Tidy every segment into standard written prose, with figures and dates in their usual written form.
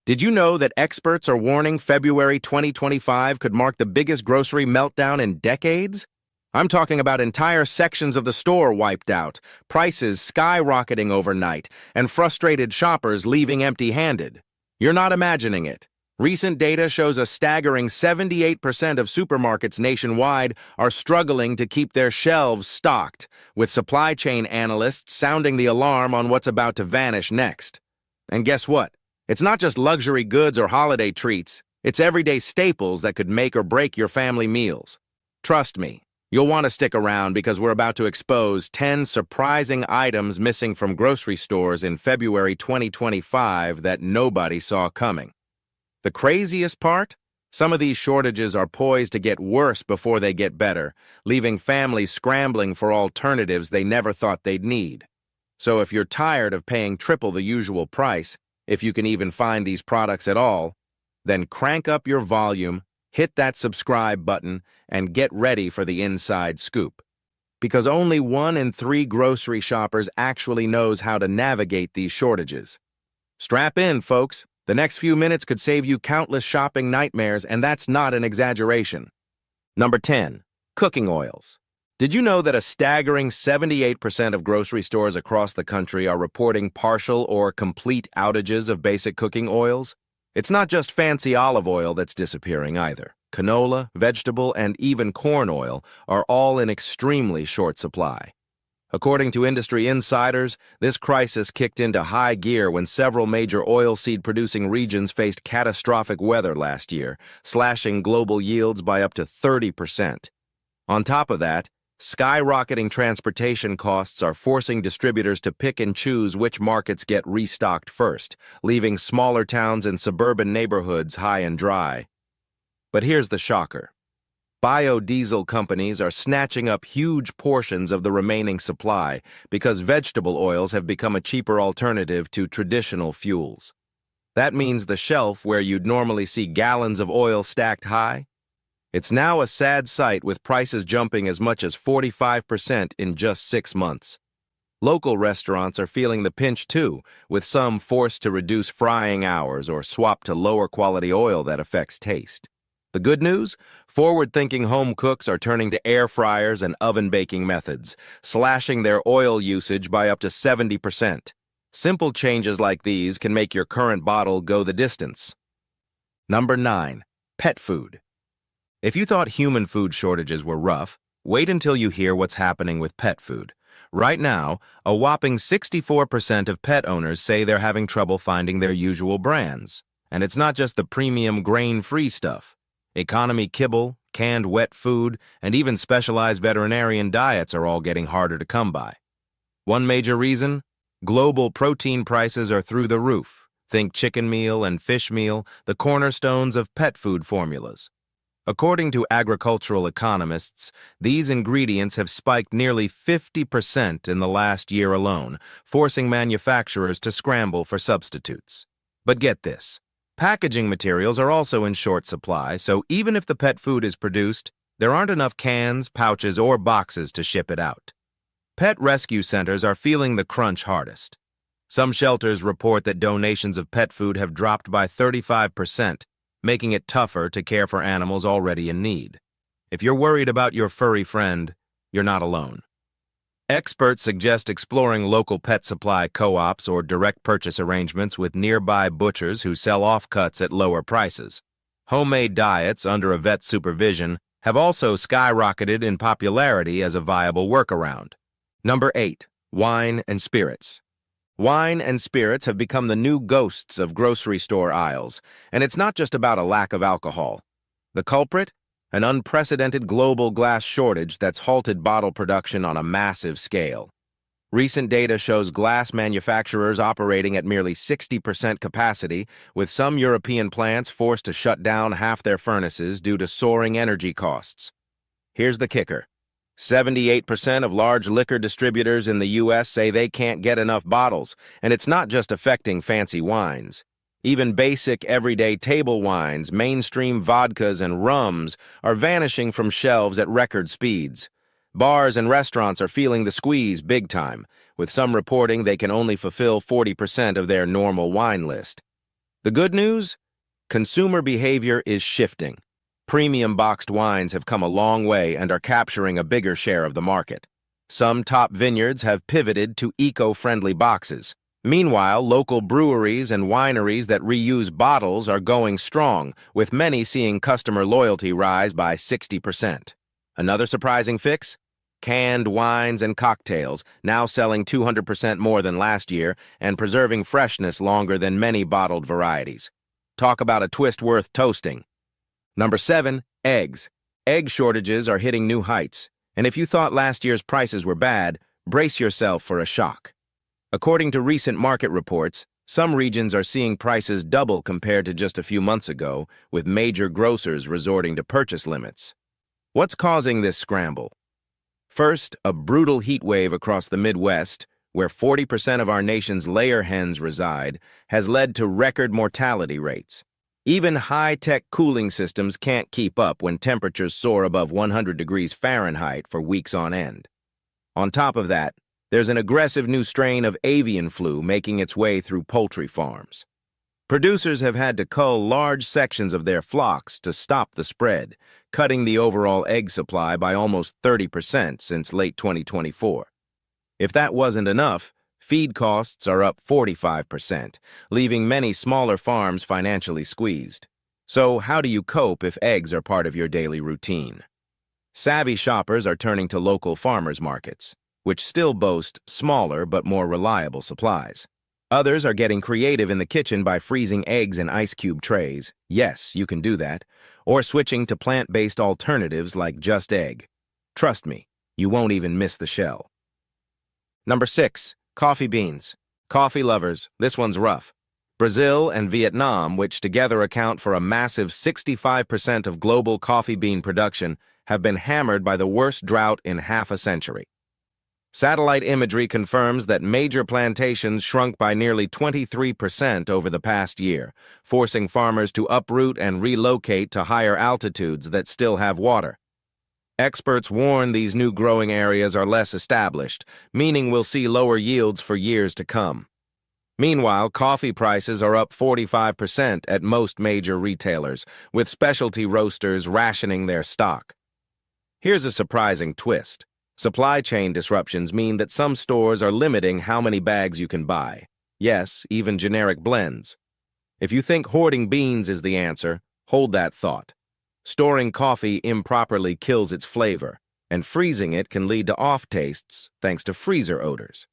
Did you know that experts are warning February 2025 could mark the biggest grocery meltdown in decades? I'm talking about entire sections of the store wiped out, prices skyrocketing overnight, and frustrated shoppers leaving empty-handed. You're not imagining it. Recent data shows a staggering 78% of supermarkets nationwide are struggling to keep their shelves stocked, with supply chain analysts sounding the alarm on what's about to vanish next. And guess what? It's not just luxury goods or holiday treats. It's everyday staples that could make or break your family meals. Trust me, you'll want to stick around because we're about to expose 10 surprising items missing from grocery stores in February 2025 that nobody saw coming. The craziest part? Some of these shortages are poised to get worse before they get better, leaving families scrambling for alternatives they never thought they'd need. So if you're tired of paying triple the usual price, if you can even find these products at all, then crank up your volume, hit that subscribe button, and get ready for the inside scoop. Because only 1 in 3 grocery shoppers actually knows how to navigate these shortages. Strap in, folks. The next few minutes could save you countless shopping nightmares, and that's not an exaggeration. Number 10. Cooking oils. Did you know that a staggering 78% of grocery stores across the country are reporting partial or complete outages of basic cooking oils? It's not just fancy olive oil that's disappearing either. Canola, vegetable, and even corn oil are all in extremely short supply. According to industry insiders, this crisis kicked into high gear when several major oilseed-producing regions faced catastrophic weather last year, slashing global yields by up to 30%. On top of that, skyrocketing transportation costs are forcing distributors to pick and choose which markets get restocked first, leaving smaller towns and suburban neighborhoods high and dry. But here's the shocker. Biodiesel companies are snatching up huge portions of the remaining supply because vegetable oils have become a cheaper alternative to traditional fuels. That means the shelf where you'd normally see gallons of oil stacked high, it's now a sad sight with prices jumping as much as 45% in just 6 months. Local restaurants are feeling the pinch too, with some forced to reduce frying hours or swap to lower quality oil that affects taste. The good news? Forward-thinking home cooks are turning to air fryers and oven baking methods, slashing their oil usage by up to 70%. Simple changes like these can make your current bottle go the distance. Number 9. Pet food. If you thought human food shortages were rough, wait until you hear what's happening with pet food. Right now, a whopping 64% of pet owners say they're having trouble finding their usual brands. And it's not just the premium grain-free stuff. Economy kibble, canned wet food, and even specialized veterinarian diets are all getting harder to come by. One major reason? Global protein prices are through the roof. Think chicken meal and fish meal, the cornerstones of pet food formulas. According to agricultural economists, these ingredients have spiked nearly 50% in the last year alone, forcing manufacturers to scramble for substitutes. But get this. Packaging materials are also in short supply, so even if the pet food is produced, there aren't enough cans, pouches, or boxes to ship it out. Pet rescue centers are feeling the crunch hardest. Some shelters report that donations of pet food have dropped by 35%, making it tougher to care for animals already in need. If you're worried about your furry friend, you're not alone. Experts suggest exploring local pet supply co-ops or direct purchase arrangements with nearby butchers who sell offcuts at lower prices. Homemade diets under a vet's supervision have also skyrocketed in popularity as a viable workaround. Number 8. Wine and spirits. Wine and spirits have become the new ghosts of grocery store aisles, and it's not just about a lack of alcohol. The culprit? An unprecedented global glass shortage that's halted bottle production on a massive scale. Recent data shows glass manufacturers operating at merely 60% capacity, with some European plants forced to shut down half their furnaces due to soaring energy costs. Here's the kicker. 78% of large liquor distributors in the U.S. say they can't get enough bottles, and it's not just affecting fancy wines. Even basic, everyday table wines, mainstream vodkas, and rums are vanishing from shelves at record speeds. Bars and restaurants are feeling the squeeze big time, with some reporting they can only fulfill 40% of their normal wine list. The good news? Consumer behavior is shifting. Premium boxed wines have come a long way and are capturing a bigger share of the market. Some top vineyards have pivoted to eco-friendly boxes. Meanwhile, local breweries and wineries that reuse bottles are going strong, with many seeing customer loyalty rise by 60%. Another surprising fix? Canned wines and cocktails, now selling 200% more than last year and preserving freshness longer than many bottled varieties. Talk about a twist worth toasting. Number 7, eggs. Egg shortages are hitting new heights, and if you thought last year's prices were bad, brace yourself for a shock. According to recent market reports, some regions are seeing prices double compared to just a few months ago, with major grocers resorting to purchase limits. What's causing this scramble? First, a brutal heat wave across the Midwest, where 40% of our nation's layer hens reside, has led to record mortality rates. Even high-tech cooling systems can't keep up when temperatures soar above 100 degrees Fahrenheit for weeks on end. On top of that, there's an aggressive new strain of avian flu making its way through poultry farms. Producers have had to cull large sections of their flocks to stop the spread, cutting the overall egg supply by almost 30% since late 2024. If that wasn't enough, feed costs are up 45%, leaving many smaller farms financially squeezed. So how do you cope if eggs are part of your daily routine? Savvy shoppers are turning to local farmers markets, which still boast smaller but more reliable supplies. Others are getting creative in the kitchen by freezing eggs in ice cube trays. Yes, you can do that. Or switching to plant-based alternatives like Just Egg. Trust me, you won't even miss the shell. Number 6, coffee beans. Coffee lovers, this one's rough. Brazil and Vietnam, which together account for a massive 65% of global coffee bean production, have been hammered by the worst drought in half a century. Satellite imagery confirms that major plantations shrunk by nearly 23% over the past year, forcing farmers to uproot and relocate to higher altitudes that still have water. Experts warn these new growing areas are less established, meaning we'll see lower yields for years to come. Meanwhile, coffee prices are up 45% at most major retailers, with specialty roasters rationing their stock. Here's a surprising twist. Supply chain disruptions mean that some stores are limiting how many bags you can buy. Yes, even generic blends. If you think hoarding beans is the answer, hold that thought. Storing coffee improperly kills its flavor, and freezing it can lead to off-tastes thanks to freezer odors.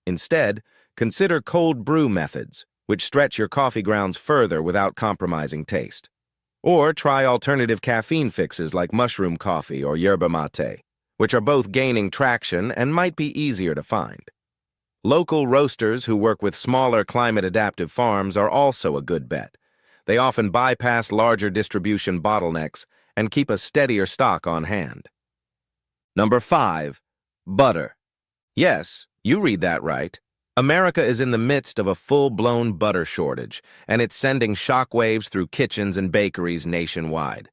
Instead, consider cold brew methods, which stretch your coffee grounds further without compromising taste. Or try alternative caffeine fixes like mushroom coffee or yerba mate, which are both gaining traction and might be easier to find. Local roasters who work with smaller climate-adaptive farms are also a good bet. They often bypass larger distribution bottlenecks and keep a steadier stock on hand. Number 5, butter. Yes, you read that right. America is in the midst of a full-blown butter shortage, and it's sending shockwaves through kitchens and bakeries nationwide.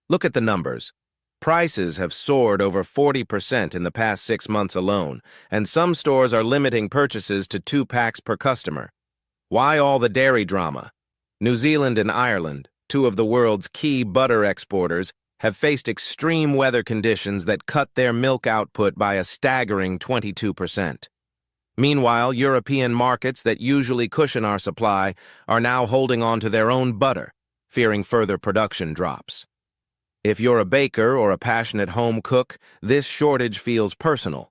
Look at the numbers. Prices have soared over 40% in the past 6 months alone, and some stores are limiting purchases to 2 packs per customer. Why all the dairy drama? New Zealand and Ireland, 2 of the world's key butter exporters, have faced extreme weather conditions that cut their milk output by a staggering 22%. Meanwhile, European markets that usually cushion our supply are now holding on to their own butter, fearing further production drops. If you're a baker or a passionate home cook, this shortage feels personal.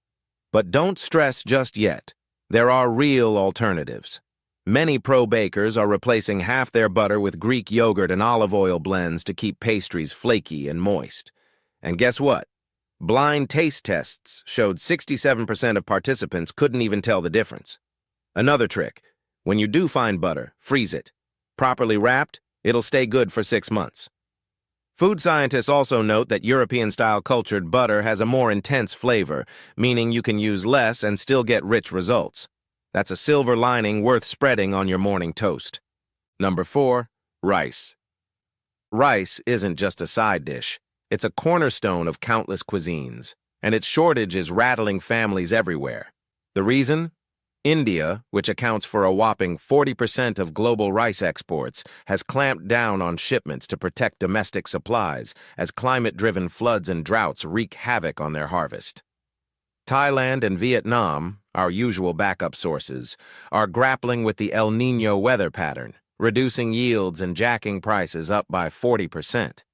But don't stress just yet. There are real alternatives. Many pro bakers are replacing half their butter with Greek yogurt and olive oil blends to keep pastries flaky and moist. And guess what? Blind taste tests showed 67% of participants couldn't even tell the difference. Another trick: when you do find butter, freeze it. Properly wrapped, it'll stay good for 6 months. Food scientists also note that European-style cultured butter has a more intense flavor, meaning you can use less and still get rich results. That's a silver lining worth spreading on your morning toast. Number 4, rice. Rice isn't just a side dish. It's a cornerstone of countless cuisines, and its shortage is rattling families everywhere. The reason? India, which accounts for a whopping 40% of global rice exports, has clamped down on shipments to protect domestic supplies as climate-driven floods and droughts wreak havoc on their harvest. Thailand and Vietnam, our usual backup sources, are grappling with the El Niño weather pattern, reducing yields and jacking prices up by 40%.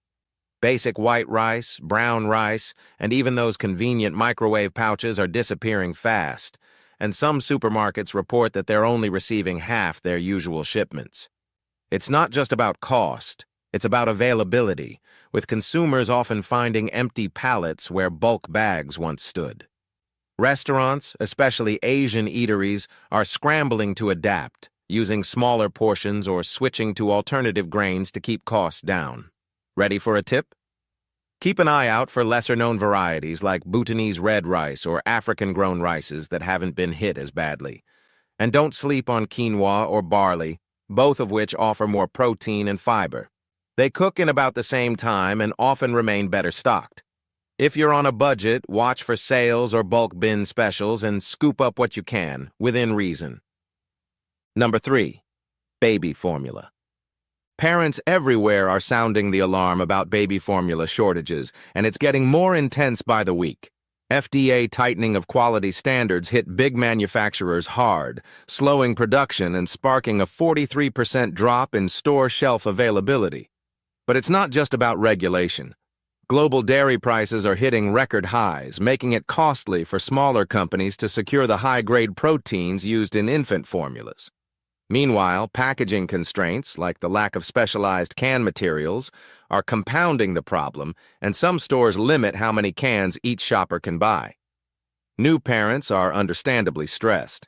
Basic white rice, brown rice, and even those convenient microwave pouches are disappearing fast, and some supermarkets report that they're only receiving half their usual shipments. It's not just about cost, it's about availability, with consumers often finding empty pallets where bulk bags once stood. Restaurants, especially Asian eateries, are scrambling to adapt, using smaller portions or switching to alternative grains to keep costs down. Ready for a tip? Keep an eye out for lesser-known varieties like Bhutanese red rice or African-grown rices that haven't been hit as badly. And don't sleep on quinoa or barley, both of which offer more protein and fiber. They cook in about the same time and often remain better stocked. If you're on a budget, watch for sales or bulk bin specials and scoop up what you can, within reason. Number 3. Baby formula. Parents everywhere are sounding the alarm about baby formula shortages, and it's getting more intense by the week. FDA tightening of quality standards hit big manufacturers hard, slowing production and sparking a 43% drop in store shelf availability. But it's not just about regulation. Global dairy prices are hitting record highs, making it costly for smaller companies to secure the high-grade proteins used in infant formulas. Meanwhile, packaging constraints, like the lack of specialized can materials, are compounding the problem, and some stores limit how many cans each shopper can buy. New parents are understandably stressed.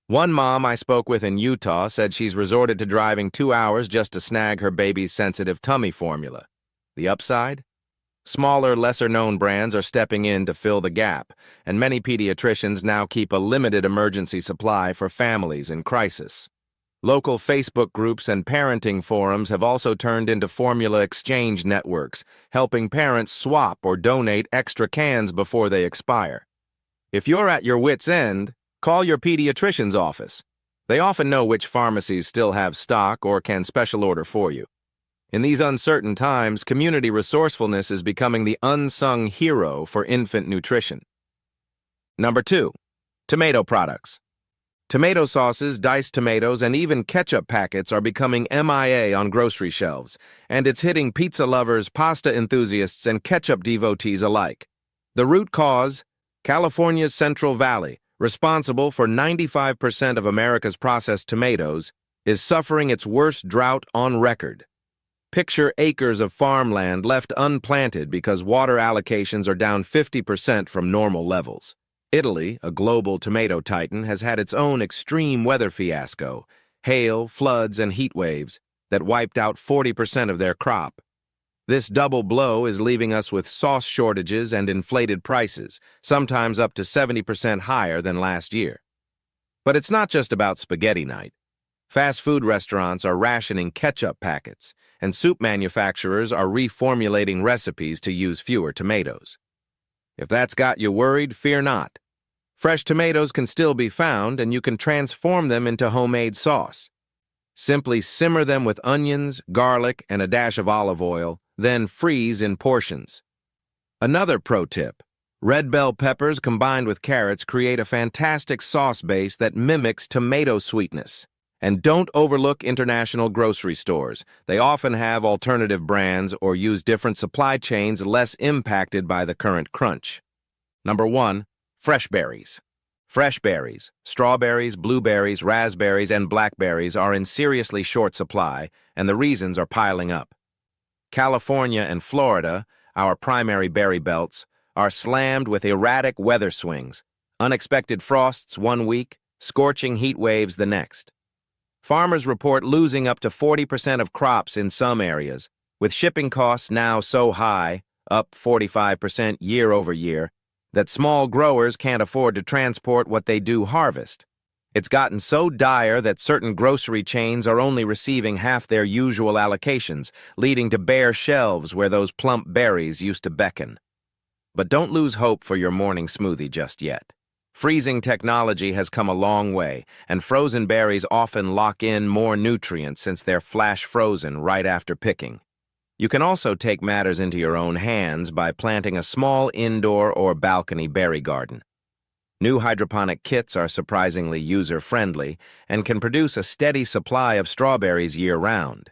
One mom I spoke with in Utah said she's resorted to driving 2 hours just to snag her baby's sensitive tummy formula. The upside? Smaller, lesser-known brands are stepping in to fill the gap, and many pediatricians now keep a limited emergency supply for families in crisis. Local Facebook groups and parenting forums have also turned into formula exchange networks, helping parents swap or donate extra cans before they expire. If you're at your wit's end, call your pediatrician's office. They often know which pharmacies still have stock or can special order for you. In these uncertain times, community resourcefulness is becoming the unsung hero for infant nutrition. Number 2. Tomato products. Tomato sauces, diced tomatoes, and even ketchup packets are becoming MIA on grocery shelves, and it's hitting pizza lovers, pasta enthusiasts, and ketchup devotees alike. The root cause? California's Central Valley, responsible for 95% of America's processed tomatoes, is suffering its worst drought on record. Picture acres of farmland left unplanted because water allocations are down 50% from normal levels. Italy, a global tomato titan, has had its own extreme weather fiasco, hail, floods, and heat waves, that wiped out 40% of their crop. This double blow is leaving us with sauce shortages and inflated prices, sometimes up to 70% higher than last year. But it's not just about spaghetti night. Fast food restaurants are rationing ketchup packets, and soup manufacturers are reformulating recipes to use fewer tomatoes. If that's got you worried, fear not. Fresh tomatoes can still be found, and you can transform them into homemade sauce. Simply simmer them with onions, garlic, and a dash of olive oil, then freeze in portions. Another pro tip: red bell peppers combined with carrots create a fantastic sauce base that mimics tomato sweetness. And don't overlook international grocery stores. They often have alternative brands or use different supply chains less impacted by the current crunch. Number 1. Fresh berries. Fresh berries, strawberries, blueberries, raspberries, and blackberries are in seriously short supply, and the reasons are piling up. California and Florida, our primary berry belts, are slammed with erratic weather swings, unexpected frosts one week, scorching heat waves the next. Farmers report losing up to 40% of crops in some areas, with shipping costs now so high, up 45% year over year, that small growers can't afford to transport what they do harvest. It's gotten so dire that certain grocery chains are only receiving half their usual allocations, leading to bare shelves where those plump berries used to beckon. But don't lose hope for your morning smoothie just yet. Freezing technology has come a long way, and frozen berries often lock in more nutrients since they're flash frozen right after picking. You can also take matters into your own hands by planting a small indoor or balcony berry garden. New hydroponic kits are surprisingly user-friendly and can produce a steady supply of strawberries year-round.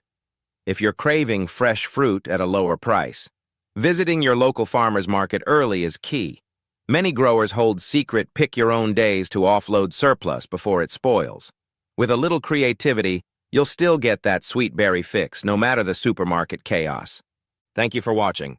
If you're craving fresh fruit at a lower price, visiting your local farmer's market early is key. Many growers hold secret pick-your-own days to offload surplus before it spoils. With a little creativity, you'll still get that sweet berry fix, no matter the supermarket chaos. Thank you for watching.